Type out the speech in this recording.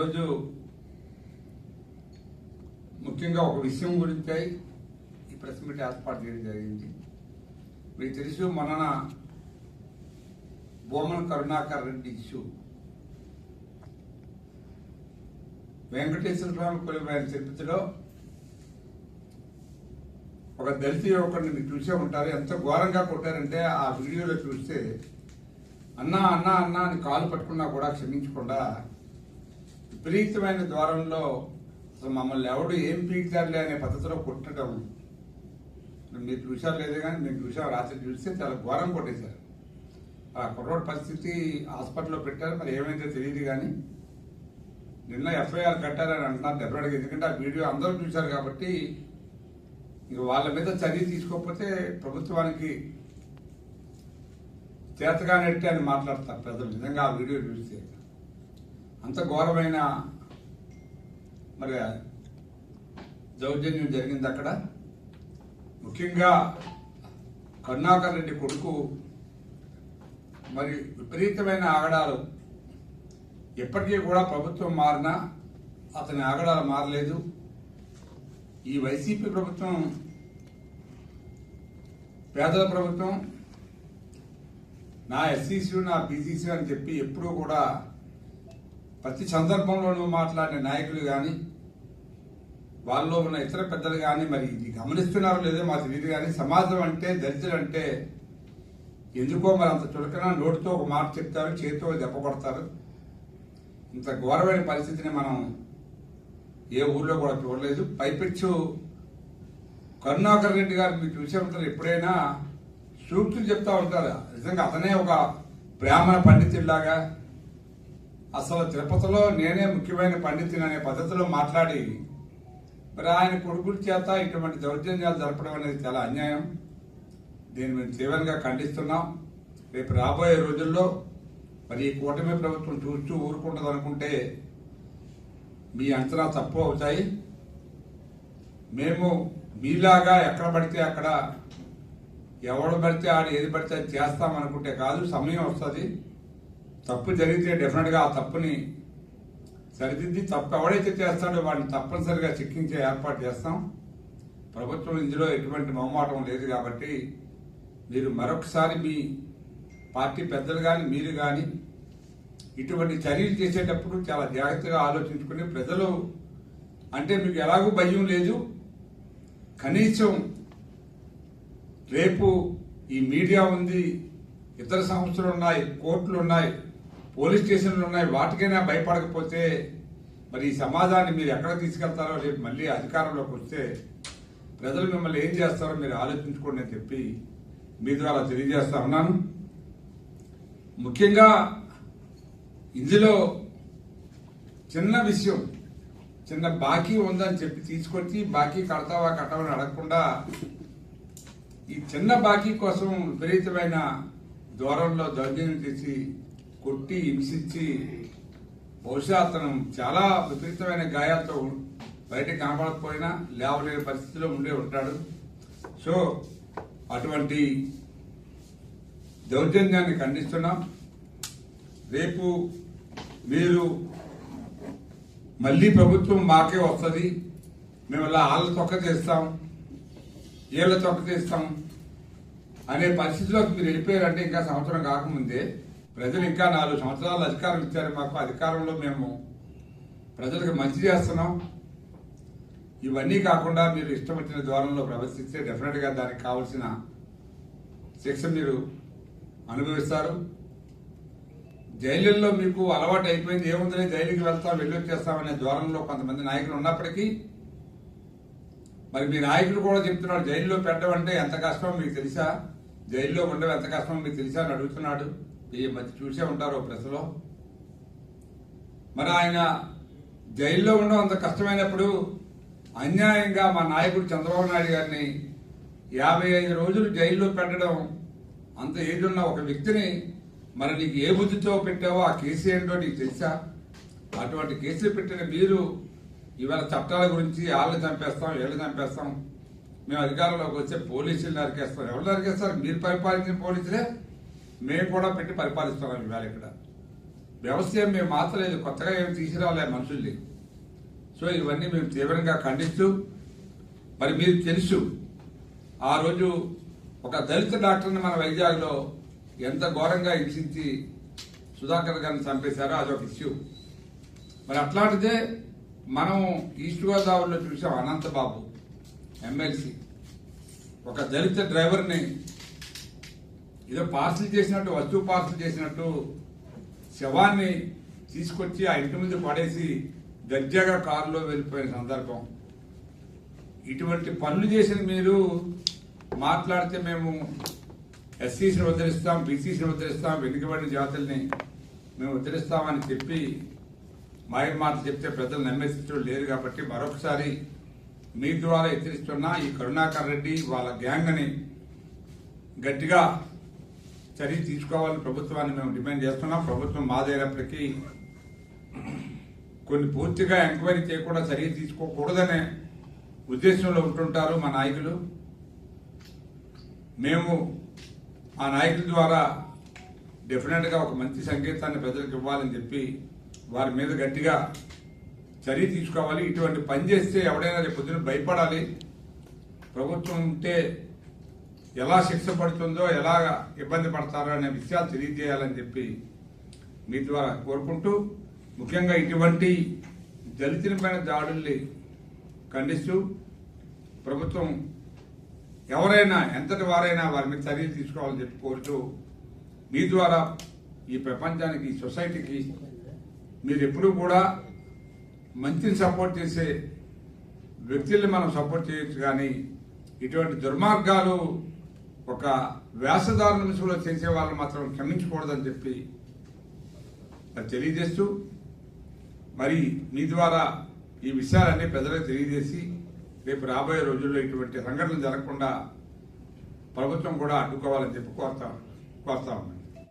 ఈరోజు ముఖ్యంగా ఒక విషయం గురించి ఈ ప్రెస్ మీట్ ఏర్పాటు చేయడం జరిగింది. మీకు తెలుసు, మొన్న బోమన కరుణాకర్ రెడ్డి ఇష్యూ, వెంకటేశ్వర స్వామి కొలువైన తిరుపతిలో ఒక దళిత యువకుడిని మీరు చూసే ఉంటారు. ఎంత ఘోరంగా కొట్టారంటే ఆ వీడియోలో చూస్తే అన్నా అన్నా అన్నా అని కాలు పట్టుకున్నా కూడా క్షమించకుండా విపరీతమైన ద్వారంలో అసలు మమ్మల్ని ఎవడు ఏం పీకుతారులే అనే పద్ధతిలో కొట్టడం మీరు చూసారు లేదే, కానీ మేము చూసాం. రాత్రి చూస్తే చాలా ఘోరం కొట్టేశారు. ఆ కుర్రోడ్ పరిస్థితి హాస్పిటల్లో పెట్టారు, మరి ఏమైందో తెలియదు. కానీ నిన్న ఎఫ్ఐఆర్ కట్టారని అంటున్నారు డెఫినెట్గా, ఎందుకంటే ఆ వీడియో అందరూ చూశారు కాబట్టి. ఇక వాళ్ళ మీద చర్య తీసుకోకపోతే ప్రభుత్వానికి చేతగానట్టే అని మాట్లాడతారు ప్రజలు. నిజంగా ఆ వీడియో చూస్తే అంత ఘోరమైన మరి దౌర్జన్యం జరిగింది అక్కడ. ముఖ్యంగా కరుణాకర్ రెడ్డి కొడుకు మరి విపరీతమైన ఆగడాలు. ఎప్పటికీ కూడా ప్రభుత్వం మారినా అతని ఆగడాలు మారలేదు. ఈ వైసీపీ ప్రభుత్వం పేదల ప్రభుత్వం, నా ఎస్సీసీ నా బీసీసీ అని చెప్పి ఎప్పుడూ కూడా ప్రతి సందర్భంలోనూ మాట్లాడిన నాయకులు కానీ వాళ్ళలో ఉన్న ఇతర పెద్దలు కానీ మరి ఇది గమనిస్తున్నారో లేదో మాకు తెలియదు. కానీ సమాజం అంటే, దళితులు అంటే ఎందుకో మరి అంత చులకన, నోటితో ఒక మాట చెప్తారు, చేతితో దెబ్బ కొడతారు. ఇంత ఘోరమైన పరిస్థితిని మనం ఏ ఊర్లో కూడా చూడలేదు. పైపెచ్చు కరుణాకర్ రెడ్డి గారు మీరు చూసే ఉంటారు, ఎప్పుడైనా సూక్తులు చెప్తా ఉంటారు. నిజంగా అతనే ఒక బ్రాహ్మణ పండితుడిలాగా అసలు తిరుపతిలో నేనే ముఖ్యమైన పండితుని అనే పద్ధతిలో మాట్లాడి మరి ఆయన కొడుకుల చేత ఇటువంటి దౌర్జన్యాలు జరపడం అనేది చాలా అన్యాయం. దీన్ని మేము తీవ్రంగా ఖండిస్తున్నాం. రేపు రాబోయే రోజుల్లో మరి ఈ కూటమి ప్రభుత్వం చూస్తూ ఊరుకుంటుంది అనుకుంటే మీ అంచనా తప్పు అవుతాయి. మేము మీలాగా ఎక్కడ పడితే అక్కడ ఎవడు పడితే ఆడు ఏది పడితే అది చేస్తామనుకుంటే కాదు. సమయం వస్తుంది, తప్పు జరిగితే డెఫినెట్గా ఆ తప్పుని సరిదిద్ది, తప్పు ఎవడైతే చేస్తాడో వాడిని తప్పనిసరిగా శిక్షించే ఏర్పాటు చేస్తాం. ప్రభుత్వం ఇందులో ఎటువంటి మొహమాటం లేదు. కాబట్టి మీరు మరొకసారి మీ పార్టీ పెద్దలు కానీ మీరు కానీ ఇటువంటి చర్యలు చేసేటప్పుడు చాలా జాగ్రత్తగా ఆలోచించుకుని, ప్రజలు అంటే మీకు ఎలాగూ భయం లేదు, కనీసం రేపు ఈ మీడియా ఉంది, ఇతర సంస్థలు ఉన్నాయి, కోర్టులు ఉన్నాయి, పోలీస్ స్టేషన్లు ఉన్నాయి, వాటికైనా భయపడకపోతే మరి ఈ సమాజాన్ని మీరు ఎక్కడ తీసుకెళ్తారో, రేపు మళ్ళీ అధికారంలోకి వస్తే ప్రజలు మిమ్మల్ని ఏం చేస్తారో మీరు ఆలోచించుకోండి అని చెప్పి మీ ద్వారా తెలియజేస్తా ఉన్నాను. ముఖ్యంగా ఇందులో చిన్న విషయం, చిన్న బాకీ ఉందని చెప్పి తీసుకొచ్చి బాకీ కడతావా కట్టవని అడగకుండా ఈ చిన్న బాకీ కోసం విపరీతమైన దూరంలో దౌర్జన్యం చేసి కొట్టి హింసించి బహుశా అతను చాలా విపరీతమైన గాయాలతో బయటకు కనపడకపోయినా లేవలేని పరిస్థితిలో ఉండే ఉంటాడు. సో అటువంటి దౌర్జన్యాన్ని ఖండిస్తున్నాం. రేపు మీరు మళ్ళీ ప్రభుత్వం మాకే వస్తుంది, మేము ఇలా వాళ్ళ తొక్క చేస్తాం, వీళ్ళ తొక్క చేస్తాం అనే పరిస్థితిలోకి మీరు వెళ్ళిపోయారంటే ఇంకా సంవత్సరం కాకముందే ప్రజలు ఇంకా 4 సంవత్సరాలు అధికారం ఇచ్చారు మాకు. అధికారంలో మేము ప్రజలకు మంచి చేస్తున్నాం. ఇవన్నీ కాకుండా మీరు ఇష్టం వచ్చిన ద్వారంలో ప్రవర్తిస్తే డెఫినెట్గా దానికి కావాల్సిన శిక్ష మీరు అనుభవిస్తారు. జైలుల్లో మీకు అలవాటు అయిపోయింది, ఏముందని జైలుకి వెళ్తాం వెళ్ళొచ్చేస్తామనే ద్వారంలో కొంతమంది నాయకులు ఉన్నప్పటికీ మరి మీ నాయకులు కూడా చెప్తున్నాడు, జైల్లో పెట్టడం అంటే ఎంత కష్టమో మీకు తెలుసా, జైల్లో ఉండడం ఎంత కష్టమో మీకు తెలుసా అని అడుగుతున్నాడు. ఈ మధ్య చూసే ఉంటారు ప్రెస్లో. మరి ఆయన జైల్లో ఉండడం అంత కష్టమైనప్పుడు అన్యాయంగా మా నాయకుడు చంద్రబాబు నాయుడు గారిని 55 రోజులు జైల్లో పెట్టడం, అంత ఏజ్ ఉన్న ఒక వ్యక్తిని మరి నీకు ఏ బుద్ధితో పెట్టావో ఆ కేసు ఏంటో నీకు తెలుసా? అటువంటి కేసులు పెట్టిన మీరు ఇవాళ చట్టాల గురించి వాళ్ళని చంపేస్తాం, వీళ్ళని చంపేస్తాం, మేము అధికారంలోకి వచ్చే పోలీసులు నరికేస్తాం. ఎవరు నరికేస్తారు? మీరు పరిపాలించిన పోలీసులే మేము కూడా పెట్టి పరిపాలిస్తున్నాం. ఇవాళ ఇక్కడ వ్యవస్థ ఏం మేము మార్చలేదు, కొత్తగా ఏమి తీసుకురాలే మనుషుల్ని. సో ఇవన్నీ మేము తీవ్రంగా ఖండిస్తూ, మరి మీరు తెలుసు ఆ రోజు ఒక దళిత డాక్టర్ని మన వైజాగ్లో ఎంత ఘోరంగా హింసించి సుధాకర్ గారిని చంపేశారో అదొక ఇష్యూ. మరి అట్లాంటిదే మనం ఈస్ట్ గోదావరిలో చూసాం. అనంతబాబు ఎమ్మెల్సీ ఒక దళిత డ్రైవర్ని ఏదో పార్సల్ చేసినట్టు, వస్తువు పార్సల్ చేసినట్టు శవాన్ని తీసుకొచ్చి ఆ ఇంటి ముందు పడేసి దర్జాగా కారులో వెళ్ళిపోయిన సందర్భం. ఇటువంటి పనులు చేసిన మీరు మాట్లాడితే మేము ఎస్సీసీని ఉద్ధరిస్తాం, బీసీసీని ఉద్ధరిస్తాం, వెనుకబడిన జాతుల్ని మేము ఉద్ధరిస్తామని చెప్పి మాయ మాట చెప్తే ప్రజలు నమ్మేసేటోళ్ళు లేరు. కాబట్టి మరొకసారి మీ ద్వారా హెచ్చరిస్తున్నా, ఈ కరుణాకర్ రెడ్డి వాళ్ళ గ్యాంగ్ని గట్టిగా చర్య తీసుకోవాలని ప్రభుత్వాన్ని మేము డిమాండ్ చేస్తున్నాం. ప్రభుత్వం మాదైనప్పటికీ కొన్ని పూర్తిగా ఎంక్వైరీ చేయకుండా చర్య తీసుకోకూడదనే ఉద్దేశంలో ఉంటుంటారు మా నాయకులు. మేము ఆ నాయకుల ద్వారా డెఫినెట్గా ఒక మంచి సంకేతాన్ని ప్రజలకు ఇవ్వాలని చెప్పి వారి మీద గట్టిగా చర్య తీసుకోవాలి. ఇటువంటి పని చేస్తే ఎవడైనా రేపు పొద్దున భయపడాలి. ప్రభుత్వం ఉంటే ఎలా శిక్ష పడుతుందో, ఎలా ఇబ్బంది పడతారో అనే విషయాలు తెలియజేయాలని చెప్పి మీ ద్వారా కోరుకుంటూ, ముఖ్యంగా ఇటువంటి దళితులపైన దాడుల్ని ఖండిస్తూ ప్రభుత్వం ఎవరైనా ఎంతటి వారైనా వారి మీద చర్యలు తీసుకోవాలని చెప్పి కోరుతూ, మీ ద్వారా ఈ ప్రపంచానికి, ఈ సొసైటీకి మీరు ఎప్పుడూ కూడా మంచిని సపోర్ట్ చేసే వ్యక్తుల్ని మనం సపోర్ట్ చేయొచ్చు, కానీ ఇటువంటి దుర్మార్గాలు ఒక వేషధారణ నిమిషంలో చేసే వాళ్ళని మాత్రం క్షమించకూడదని చెప్పి తెలియజేస్తూ, మరి మీ ద్వారా ఈ విషయాలన్నీ ప్రజలకు తెలియజేసి రేపు రాబోయే రోజుల్లో ఇటువంటి సంఘటనలు జరగకుండా ప్రభుత్వం కూడా అడ్డుకోవాలని చెప్పి కోరుతా ఉన్నాను.